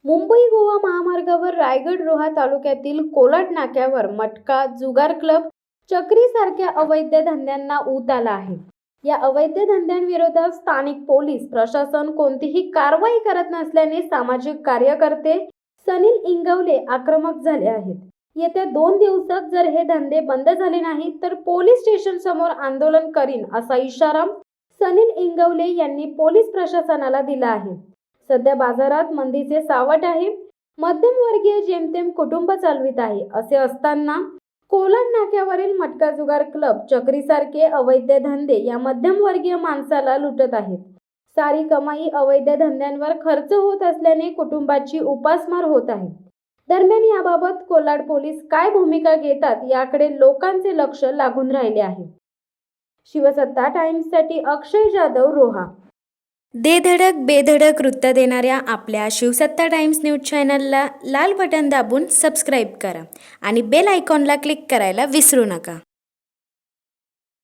मुंबई गोवा महामार्गावर रायगड रोहा तालुक्यातील कोलाड नाक्यावर मटका, जुगार क्लब, चक्री सारख्या अवैध धंद्यांना ऊत आला आहे। या अवैध धंद्यांविरोधात स्थानिक पोलीस प्रशासन कोणतीही कारवाई करत नसल्याने सामाजिक कार्यकर्ते सनील इंगवले आक्रमक झाले आहेत। येत्या 2 दिवसात जर हे धंदे बंद झाले नाही तर पोलीस स्टेशन समोर आंदोलन करीन असा इशारा सनील इंगवले यांनी पोलीस प्रशासनाला दिला आहे। सध्या बाजारात मंदीचे सावट आहे। मध्यमवर्गीय जेमतेम कुटुंब चालवित आहे। असे असताना कोलाड नाक्यावरील मटका जुगार क्लब, चक्रीसारखे अवैध धंदे या मध्यमवर्गीय माणसाला लुटत आहेत। सारी कमाई अवैध धंद्यांवर खर्च होत असल्याने कुटुंबाची उपासमार होत आहे। दरम्यान याबाबत कोलाड पोलीस काय भूमिका घेतात याकडे लोकांचे लक्ष लागून राहिले आहे। शिवसत्ता टाइम्ससाठी अक्षय जाधव, रोहा। दे धडक बेधडक वृत्त देणाऱ्या आपल्या शिवसत्ता टाइम्स न्यूज चॅनलला लाल बटन दाबून सबस्क्राईब करा आणि बेल आयकॉनला क्लिक करायला विसरू नका।